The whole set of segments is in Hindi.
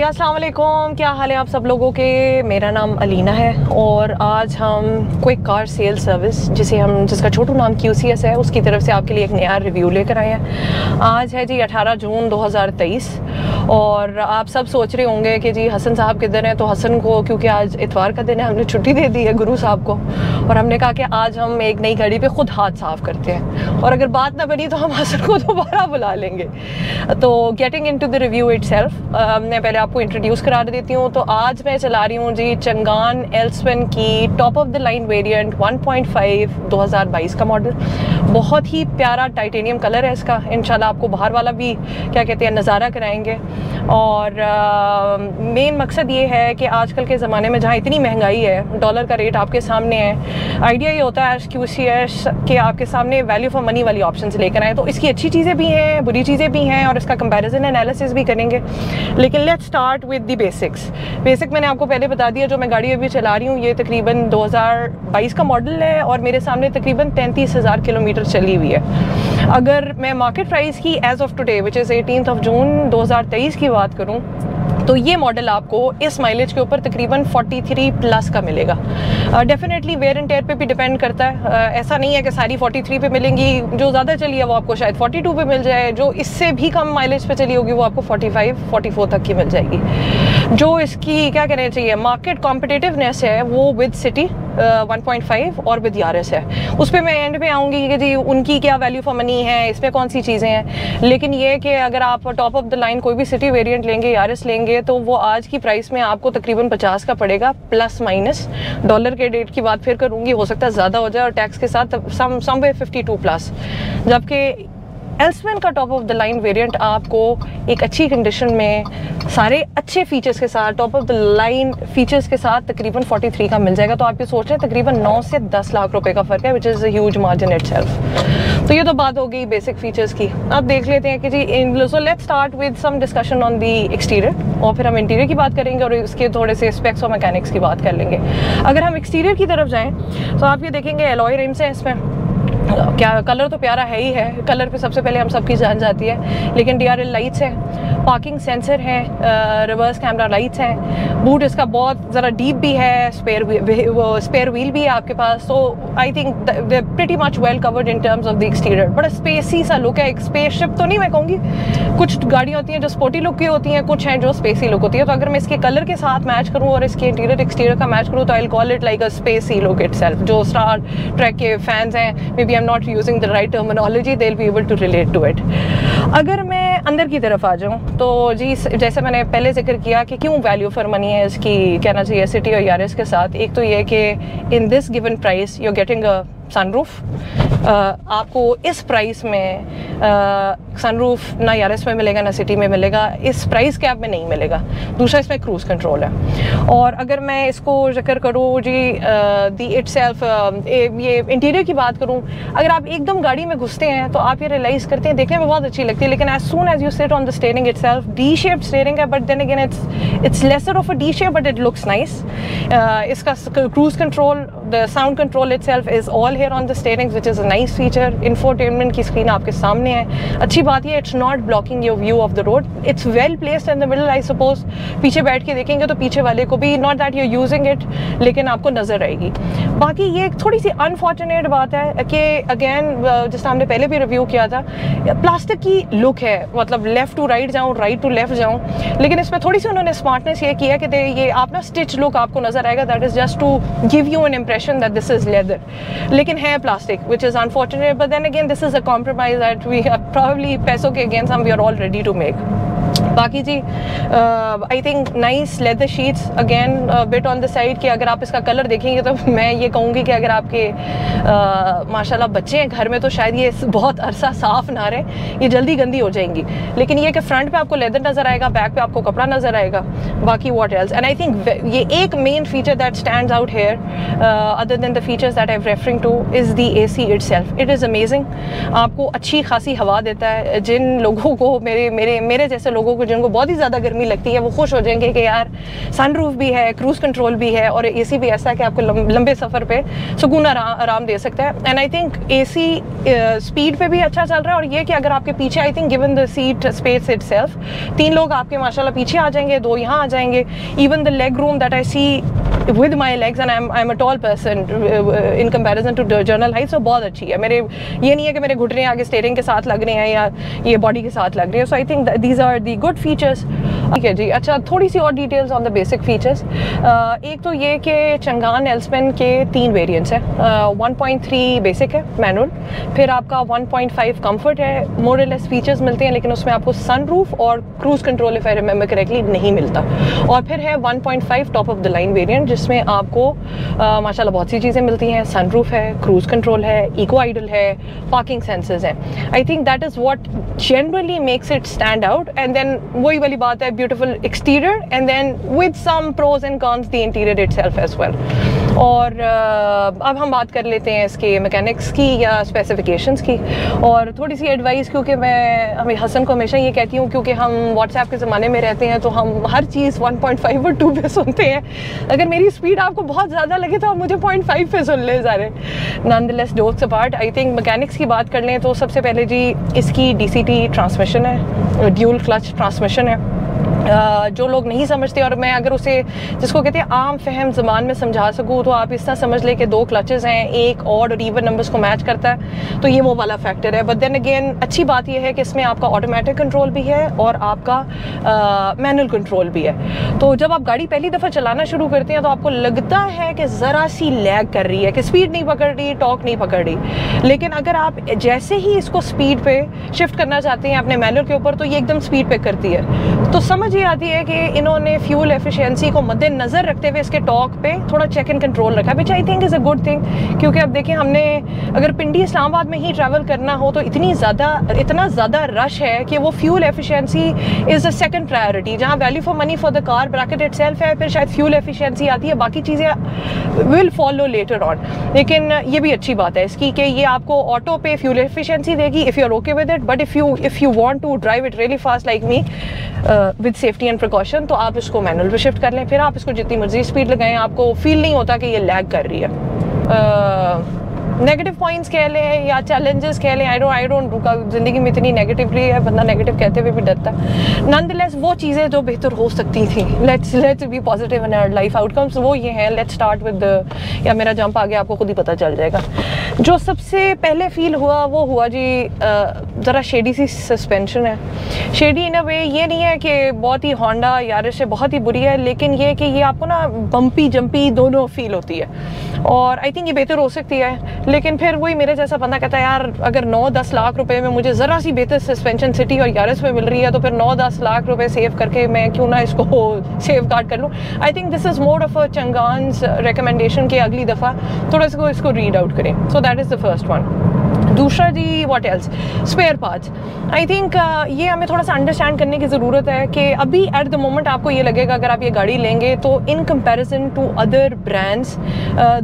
अस्सलाम वालेकुम, क्या हाल है आप सब लोगों के। मेरा नाम अलीना है और आज हम क्विक कार सेल सर्विस जिसका छोटू नाम QCS है, उसकी तरफ से आपके लिए एक नया रिव्यू लेकर आए हैं। आज है जी 18 जून 2023 और आप सब सोच रहे होंगे कि जी हसन साहब किधर हैं। तो हसन को, क्योंकि आज इतवार का दिन है, हमने छुट्टी दे दी है गुरु साहब को और हमने कहा कि आज हम एक नई गाड़ी पे खुद हाथ साफ करते हैं और अगर बात ना बनी तो हम हसन को दोबारा बुला लेंगे। तो getting into the review itself, मैं पहले आपको इंट्रोड्यूस करा देती हूँ। तो आज मैं चला रही हूँ जी चंगान L-SWIN की top of the line variant 1.5 2022 का मॉडल। बहुत ही प्यारा टाइटेनियम कलर है इसका। इंशाल्लाह आपको बाहर वाला भी क्या कहते हैं नज़ारा कराएंगे। और मेन मकसद ये है कि आजकल के ज़माने में जहाँ इतनी महंगाई है, डॉलर का रेट आपके सामने है, आइडिया ये होता है QCS के आपके सामने वैल्यू फॉर मनी वाली ऑप्शंस लेकर आए। तो इसकी अच्छी चीज़ें भी हैं, बुरी चीज़ें भी हैं और इसका कंपैरिजन एनालिसिस भी करेंगे। लेकिन let's start with the basics. Basic मैंने आपको पहले बता दिया। जो मैं गाड़ी अभी चला रही हूँ ये तकरीबन 2022 का मॉडल है और मेरे सामने तकरीबन 33,000 किलोमीटर चली हुई है। अगर मैं मार्केट प्राइस की as of today which is 18 June 2023 की बात करूँ तो ये मॉडल आपको इस माइलेज के ऊपर तकरीबन 43 प्लस का मिलेगा। डेफिनेटली वेयर एंड टेयर पे भी डिपेंड करता है। ऐसा नहीं है कि सारी 43 पे मिलेंगी। जो ज़्यादा चली है वो आपको शायद 42 पे मिल जाए, जो इससे भी कम माइलेज पे चली होगी वो आपको 45 44 तक की मिल जाएगी। जो इसकी क्या कहना चाहिए मार्केट कॉम्पिटिटिवनेस है वो विद सिटी 1.5 और विद यारिस है। उस पर मैं एंड में आऊँगी कि जी उनकी क्या वैल्यू फॉर मनी है, इसमें कौन सी चीज़ें हैं। लेकिन ये कि अगर आप टॉप ऑफ द लाइन कोई भी सिटी वेरिएंट लेंगे, यारिस लेंगे, तो वो आज की प्राइस में आपको तकरीबन 50 का पड़ेगा प्लस माइनस। डॉलर के रेट की बात फिर करूँगी, हो सकता है ज़्यादा हो जाए और टैक्स के साथ समवेयर 52 प्लस। जबकि L-SWIN का top of the line variant आपको एक अच्छी कंडीशन में सारे अच्छे फीचर्स के साथ, top of the line features के साथ तकरीबन 43 का मिल जाएगा। तो आप ये सोच रहे हैं तकरीबन 9 से 10 लाख रुपए का फ़र्क है, which is a huge margin itself. तो ये तो बात हो गई बेसिक फीचर्स की। अब देख लेते हैं कि जी so let's start with some discussion on the exterior और फिर हम इंटीरियर की बात करेंगे और इसके थोड़े से स्पेक्स और मैकेनिक्स की बात कर लेंगे। अगर हम एक्सटीरियर की तरफ जाएँ तो आप ये देखेंगे एलॉय रिम्स हैं इसमें। क्या कलर तो प्यारा है ही है, कलर पे सबसे पहले हम सबकी जान जाती है। लेकिन DRL लाइट्स हैं, पार्किंग सेंसर है, रिवर्स कैमरा लाइट्स हैं, बूट इसका बहुत ज़रा डीप भी है, स्पेयर व्हील भी है आपके पास। तो I think they pretty much well covered in terms of the exterior. बड़ा स्पेसी सा लुक है। एक स्पेसशिप तो नहीं मैं कहूँगी, कुछ गाड़ियाँ होती हैं जो स्पोर्टी लुक की होती हैं, कुछ हैं जो स्पेसी लुक होती है। तो अगर मैं इसके कलर के साथ मैच करूँ और इसके इंटीरियर एक्सटीरियर का मैच करूँ तो I call it like a spacey look itself. जो स्टार ट्रैक के फैंस हैं, maybe I am not using the right terminology, they will be able to relate to it. अगर मैं अंदर की तरफ आ जाऊँ तो जी जैसे मैंने पहले जिक्र किया कि क्यों वैल्यू फॉर मनी है इसकी, कहना चाहिए सिटी और यारिस के साथ। एक तो ये कि in this given price you are getting a sunroof. आपको इस प्राइस में सनरूफ ना यारिस में मिलेगा ना सिटी में मिलेगा, इस प्राइस कैप में नहीं मिलेगा। दूसरा इसमें क्रूज़ कंट्रोल है। और अगर मैं इसको जिक्र करूँ जी दी इटसेल्फ, ये इंटीरियर की बात करूँ, अगर आप एकदम गाड़ी में घुसते हैं तो आप ये रियलाइज़ करते हैं, देखने में बहुत अच्छी लगती है, लेकिन as soon as you sit on the steering itself, D shape steering है, but then again it's lesser of a D shape but it looks nice. इसका cruise control, the sound control itself is all here on the steering, which is a nice feature. Infotainment की स्क्रीन आपके सामने है। अच्छी बात ये, it's not blocking your view of the road. It's well placed in the middle, I suppose. पीछे बैठ के देखेंगे तो पीछे वाले को भी, not that you're using it, लेकिन आपको नजर आएगी। बाकी ये थोड़ी सी अनफॉर्चुनेट बात है कि अगेन जिस हमने पहले भी रिव्यू किया था, प्लास्टिक की लुक है, मतलब लेफ्ट टू राइट जाऊँ, राइट टू लेफ्ट जाऊँ, लेकिन इसमें थोड़ी सी उन्होंने स्मार्टनेस ये किया कि ये आप ना स्टिच लुक आपको नजर आएगा, that is just to give you an impression that this is leather, लेकिन है plastic, which is unfortunate, but then again this is a compromise that we have probably पैसों के against we are all ready to make. बाकी जी I think nice leather seats, again bit on the side कि अगर आप इसका कलर देखेंगे तो मैं ये कहूँगी कि अगर आपके माशाल्लाह बच्चे हैं घर में तो शायद ये बहुत अरसा साफ़ ना रहे, ये जल्दी गंदी हो जाएंगी। लेकिन ये कि फ्रंट पे आपको लेदर नज़र आएगा, बैक पे आपको कपड़ा नज़र आएगा। बाकी what else, and I think ये एक main feature that stands out here other than the features that I am referring two is the AC itself. It is amazing, आपको अच्छी खासी हवा देता है। जिन लोगों को मेरे जैसे लोगों को को जिनको बहुत ही ज़्यादा गर्मी लगती है वो खुश हो जाएंगे कि यार सनरूफ भी है, क्रूज़ कंट्रोल भी है और AC भी ऐसा है कि आपको लंबे सफ़र पे सुकून आराम दे सकता है। And I think AC speed पे भी अच्छा चल रहा है। और ये कि अगर आपके पीछे I think given the seat space itself 3 लोग आपके माशाल्लाह पीछे आ जाएंगे, 2 यहाँ आ जाएंगे। Even the leg room that I see with my legs and I am a tall person in comparison to general height, so बहुत अच्छी है। मेरे ये नहीं है कि मेरे घुटने आगे स्टीयरिंग के साथ लग रहे हैं या ये बॉडी के साथ लग रही है। So I think these are the good features. ठीक है जी। अच्छा, थोड़ी सी और details on the basic features. एक तो ये कि चंगान एल्सपेन के 3 वेरिएंट्स हैं। 1.3 बेसिक है मैनुअल, फिर आपका 1.5 कंफर्ट है। मोर और लेस फीचर्स मिलते हैं लेकिन उसमें आपको सनरूफ और cruise control if I remember correctly नहीं मिलता। और फिर है 1.5 top of the line variant जिसमें आपको माशाल्लाह बहुत सी चीज़ें मिलती हैं। सनरूफ है, क्रूज कंट्रोल है, इको आइडल है, पार्किंग सेंसर्स हैं। I think that is what generally makes it stand out. And then वही वाली बात है, beautiful exterior and then with some pros and cons the interior itself as well. और अब हम बात कर लेते हैं इसके मैकेनिक्स की या स्पेसिफिकेशंस की और थोड़ी सी एडवाइस, क्योंकि मैं हसन को हमेशा ये कहती हूँ क्योंकि हम व्हाट्सएप के ज़माने में रहते हैं तो हम हर चीज़ 1.5 और 2 पे सुनते हैं। अगर मेरी स्पीड आपको बहुत ज़्यादा लगे तो आप मुझे 0.5 पे सुन ले सारे। Nonetheless jokes apart, I think mechanics की बात कर लें तो सबसे पहले जी इसकी DCT ट्रांसमिशन है, ड्यूल क्लच ट्रांसमिशन है। जो लोग नहीं समझते और मैं अगर उसे जिसको कहते हैं आम फहम ज़बान में समझा सकूँ तो आप इस तरह समझ लें कि 2 क्लचेस हैं, एक ऑड और इवन नंबर्स को मैच करता है, तो ये वो वाला फैक्टर है। बट देन अगेन अच्छी बात यह है कि इसमें आपका ऑटोमेटिक कंट्रोल भी है और आपका मैनुअल कंट्रोल भी है। तो जब आप गाड़ी पहली दफ़ा चलाना शुरू करते हैं तो आपको लगता है कि ज़रा सी लैग कर रही है, कि स्पीड नहीं पकड़ रही, टॉर्क नहीं पकड़ रही। लेकिन अगर आप जैसे ही इसको स्पीड पे शिफ्ट करना चाहते हैं अपने मैनुअल के ऊपर तो ये एकदम स्पीड पे करती है। तो समझ ये आती है कि इन्होंने फ्यूल एफिशिएंसी को मद्देनजर रखते हुए इसके टॉर्क पे थोड़ा चेक एंड कंट्रोल रखा, which I think is a good thing. क्योंकि अब देखिए हमने अगर पिंडी इस्लामाबाद में ही ट्रैवल करना हो तो इतना ज़्यादा रश है कि वो fuel efficiency is a second priority. जहाँ value for money for the car bracket itself है, फिर शायद फ्यूल एफिशिएंसी आती है, बाकी चीज़ें विल फॉलो लेटर ऑन। लेकिन ये भी अच्छी बात है इसकी कि ये आपको ऑटो पे फ्यूल एफिशिएंसी देगी if you are okay with it. But if you want to drive it really fast like me with safety and precaution तो आप इसको मैनुअल पे शिफ्ट कर लें, फिर आप इसको जितनी मर्जी स्पीड लगाएं, आपको फील नहीं होता कि ये लैग कर रही है। नेगेटिव पॉइंट्स कह लें या चैलेंजेस कह लें, आई डोंट ज़िंदगी में इतनी नेगेटिवली है, बंदा नेगेटिव कहते हुए भी डरता है। नॉनदलेस वो चीज़ें जो बेहतर हो सकती थी, let's be positive in our life outcomes, वो ये हैं। लेट्स स्टार्ट विद या मेरा जंप आ गया, आपको खुद ही पता चल जाएगा। जो सबसे पहले फील हुआ वो हुआ जी ज़रा शेडी सी सस्पेंशन है। शेडी इन अ वे ये नहीं है कि बहुत ही होंडा यारिस से बहुत ही बुरी है, लेकिन ये कि ये आपको ना बम्पी जंपी दोनों फील होती है और आई थिंक ये बेहतर हो सकती है। लेकिन फिर वही मेरे जैसा बंदा कहता है यार अगर 9-10 लाख रुपए में मुझे ज़रा सी बेहतर सस्पेंशन सिटी और यारिस में मिल रही है तो फिर 9-10 लाख रुपए सेव करके मैं क्यों ना इसको सेव गार्ड कर लूँ। I think this is more of a Changan's recommendation कि अगली दफ़ा थोड़ा सा इसको रीड आउट करें। So that is the first one. दूसरा जी what else, spare parts. I think ये हमें थोड़ा सा अंडरस्टैंड करने की ज़रूरत है कि अभी एट द मोमेंट आपको ये लगेगा अगर आप ये गाड़ी लेंगे तो in comparison to other brands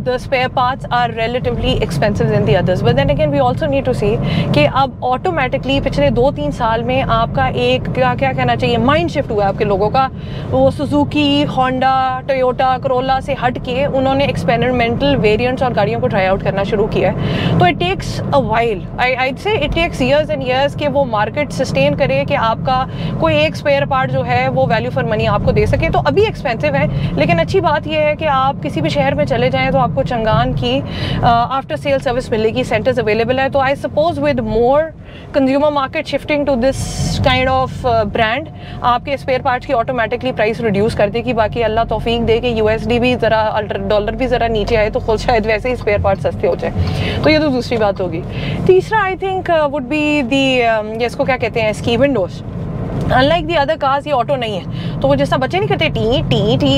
the spare parts are relatively expensive than the others. But then again we also need to see कि अब ऑटोमेटिकली पिछले 2-3 साल में आपका एक क्या कहना चाहिए माइंड शिफ्ट हुआ है आपके लोगों का। वो सुजुकी, होंडा, टोयोटा, करोला से हट के उन्होंने एक्सपेरिमेंटल वेरिएंट्स और गाड़ियों को ट्राई आउट करना शुरू किया है। तो it takes a while, I'd say it takes years and years कि वो मार्केट सस्टेन करे कि आपका कोई एक स्पेयर पार्ट जो है वो वैल्यू फॉर मनी आपको दे सके। तो अभी एक्सपेंसिव है, लेकिन अच्छी बात यह है कि आप किसी भी शहर में चले जाएं तो आपको चंगान की आफ्टर सेल सर्विस मिलेगी, सेंटर्स अवेलेबल है। तो I suppose with more consumer market shifting to this kind of brand आपके स्पेयर पार्ट्स की ऑटोमेटिकली प्राइस रिड्यूस कर देगी। बाकी अल्लाह तौफीक दे कि USD भी ज़रा डॉलर भी ज़रा नीचे आए तो खुद शायद वैसे ही स्पेयर पार्ट सस्ते हो जाए। तो ये तो दूसरी बात होगी। तीसरा I think would be the इसको क्या कहते हैं ski Windows. Unlike the other cars ये ऑटो नहीं है, तो वो जैसा बच्चे नहीं करते टी टी टी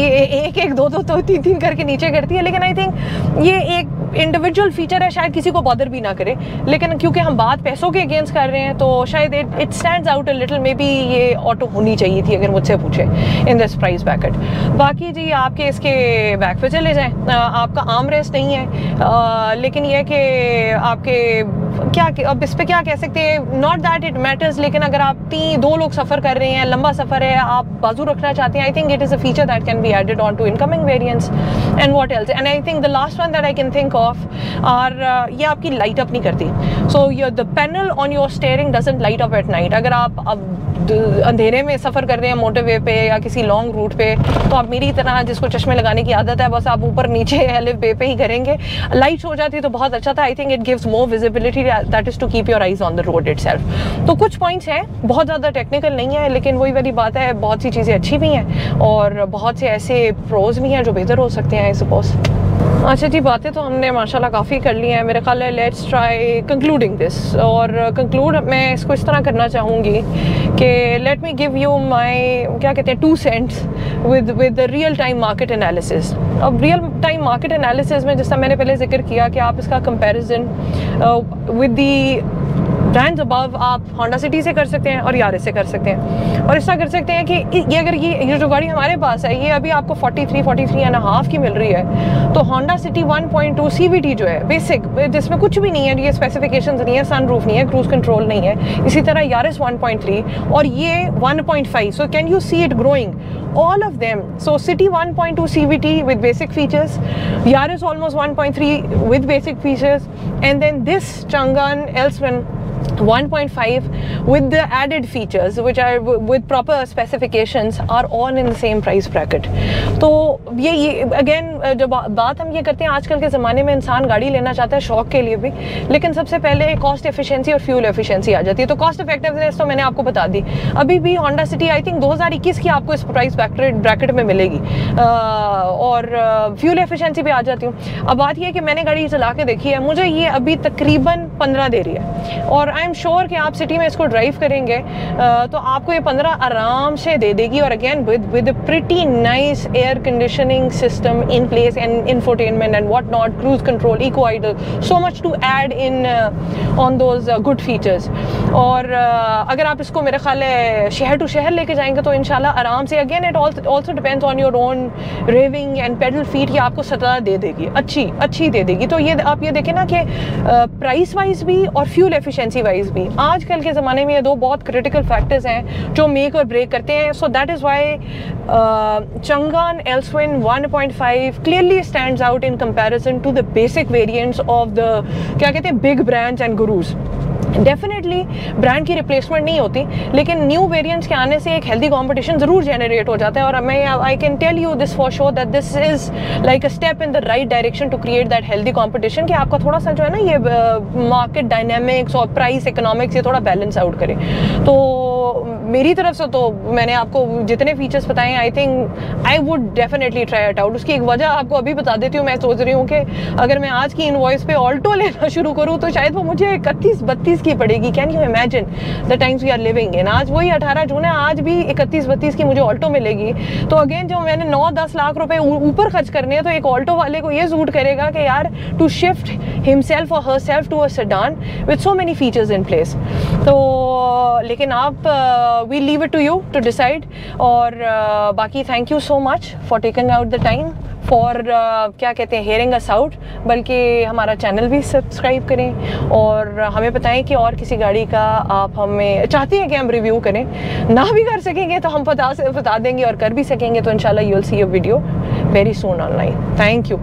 एक दो तीन करके नीचे करती है। लेकिन आई थिंक ये एक इंडिविजुअल फीचर है, शायद किसी को बॉदर भी ना करे, लेकिन क्योंकि हम बात पैसों के अगेंस्ट कर रहे हैं तो शायद it stands out a little. May be ये ऑटो होनी चाहिए थी अगर मुझसे पूछे इन दिस प्राइस ब्रैकेट। बाकी जी आपके इसके बैक पे चले जाएं, आपका आर्म रेस्ट नहीं है, लेकिन यह कि आपके क्या अब इस पे क्या कह सकते हैं, नॉट दैट इट मैटर्स, लेकिन अगर आप 2 लोग सफ़र कर रहे हैं, लंबा सफ़र है, आप बाजू रखना चाहते हैं, I think it is a feature that can be added on to incoming variants. And what else, and I think the last one that I can think of are, ये आपकी लाइट अप नहीं करती. So the panel on your steering doesn't light up at night. अगर आप अब अंधेरे में सफ़र कर रहे हैं मोटरवे पे या किसी लॉन्ग रूट पे, तो आप मेरी तरह जिसको चश्मे लगाने की आदत है, बस आप ऊपर नीचे एलिफ बे पे ही करेंगे. लाइट हो जाती तो बहुत अच्छा था. I think it gives more visibility, that is to keep your eyes on the road itself. तो कुछ पॉइंट्स हैं, बहुत ज़्यादा टेक्निकल नहीं है, लेकिन वही वाली बात है, बहुत सी चीज़ें अच्छी भी हैं और बहुत से ऐसे प्रोज भी हैं जो बेहतर हो सकते हैं आई सपोज. अच्छा जी, बातें तो हमने माशाल्लाह काफ़ी कर ली हैं. मेरे ख्याल है लेट्स ट्राई कंक्लूडिंग दिस. और कंक्लूड मैं इसको इस तरह करना चाहूँगी कि let me give you my, क्या कहते हैं, 2 cents with real time market analysis. अब रियल टाइम मार्केट एनालिसिस में, जैसा मैंने पहले जिक्र किया, कि आप इसका comparison with the brands above आप होंडा सिटी से कर सकते हैं और यारिस से कर सकते हैं. और इस तरह कर सकते हैं कि ये अगर ये जो गाड़ी हमारे पास है, ये अभी आपको 43.5 की मिल रही है, तो होंडा सिटी 1.2 CVT जो है बेसिक, जिसमें कुछ भी नहीं है, ये स्पेसिफिकेशंस नहीं है, सनरूफ नहीं है, क्रूज कंट्रोल नहीं है. इसी तरह यारिस 1.3 और ये 1.5. So can you see it growing, all of them. So City 1.2 CVT with basic features, Yaris almost 1.3 with basic features, and then this Changan Elsewhere 1.5 with the added features which are with proper specifications are all in the same price bracket. तो ये अगेन जब बात हम ये करते हैं, आजकल के ज़माने में इंसान गाड़ी लेना चाहता है शौक के लिए भी, लेकिन सबसे पहले कॉस्ट एफिशिएंसी और फ्यूल एफिशिएंसी आ जाती है. तो कॉस्ट इफेक्टिवनेस तो मैंने आपको बता दी. अभी भी होंडा सिटी आई थिंक 2021 की आपको इस प्राइस ब्रैकेट में मिलेगी और फ्यूल एफिशिएंसी भी आ जाती हूँ. अब बात ये है कि मैंने गाड़ी चला के देखी है, मुझे ये अभी तकरीबन 15 दे रही है, और आई एम श्योर कि आप सिटी में इसको ड्राइव करेंगे तो आपको ये 15 आराम से दे देगी. और again with pretty nice air conditioning system in place and infotainment and what not, cruise control, eco idle, so much to add in on those good features. और अगर आप इसको मेरे ख्याल है शहर टू शहर लेके जाएंगे तो इंशाल्लाह आराम से, again it also depends on your own raving and pedal feet, ये आपको 17 दे देगी, अच्छी दे देगी. तो ये आप ये देखें ना कि प्राइस वाइज भी और फ्यूल एफिशिएंसी वाइज भी आजकल के ज़माने में ये 2 बहुत क्रिटिकल फैक्टर्स हैं जो मेक और ब्रेक करते हैं. So that is why Changan Alsvin 1.5 clearly stands out in comparison to the basic variants of the, क्या कहते हैं, big brands and gurus. Definitely brand की रिप्लेसमेंट नहीं होती, लेकिन न्यू वेरिएंट्स के आने से एक हेल्दी कंपटीशन ज़रूर जनरेट हो जाता है. और मैं I can tell you this for sure that this is like a step in the right direction to create that healthy competition, कि आपका थोड़ा सा जो है ना ये मार्केट डायनेमिक्स और प्राइस इकोनॉमिक्स ये थोड़ा बैलेंस आउट करे. तो मेरी तरफ से तो मैंने आपको जितने फीचर्स बताए, I think I would definitely try it out. उसकी एक वजह आपको अभी बता देती हूँ. मैं सोच रही हूँ कि अगर मैं आज की इनवॉइस पे ऑल्टो लेना शुरू करूँ तो शायद वो मुझे 31-32 की पड़ेगी. Can you imagine the times we are living in. आज वही 18 जून है, आज भी 31-32 की मुझे ऑल्टो मिलेगी. तो अगेन जो मैंने 9-10 लाख रुपए ऊपर खर्च करने हैं, तो एक ऑल्टो वाले को ये सूट करेगा कि यार टू शिफ्ट हिमसेल्फ और herself to a sedan with so many features in place. तो लेकिन आप we leave it to you to decide. और बाकी thank you so much for taking out the time for क्या कहते हैं, हेयरिंग अस आउट. बल्कि हमारा चैनल भी सब्सक्राइब करें और हमें बताएं कि और किसी गाड़ी का आप हमें चाहते हैं कि हम रिव्यू करें. ना भी कर सकेंगे तो हम बता देंगे, और कर भी सकेंगे तो इंशाल्लाह you will see a video very soon online. Thank you.